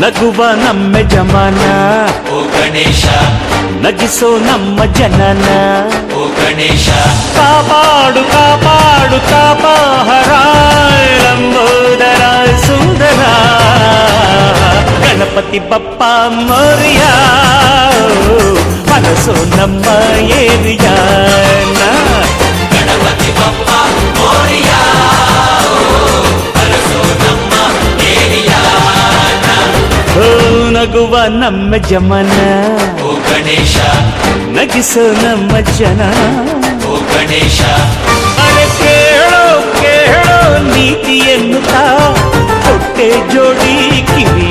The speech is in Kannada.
ನಗುವ ನಮ್ಮ ಜಮಾನ ಓ ಗಣೇಶ, ನಗಿಸೋ ನಮ್ಮ ಜನನ ಓ ಗಣೇಶ, ಕಾಪಾಡು ಕಾಪಾಡು ತಾಪಹರ ಲಂಬೋದರ ಸುಂದರ ಗಣಪತಿ ಬಪ್ಪ ಮೋರಿಯ ಮನಸ್ಸು ನಮ್ಮ ಏರಿಯಾನ ಗಣಪತಿ ಬಪ್ಪ ಮೋರಿಯ ಅರಸೋ ನಮ್ಮ ಏರಿಯಾನ. ಓ ನಗುವ ನಮ್ಮ ಜಮನ ಓ ಗಣೇಶ, ನಗಿಸೋ ನಮ್ಮ ಜನ ಓ ಗಣೇಶ, ಅರೆ ಕೇಳೋ ಕೇಳೋ ನೀತಿ ಎನ್ನುತ್ತಾ ಹೊಟ್ಟೆ ಜೋಡಿ ಕಿವಿ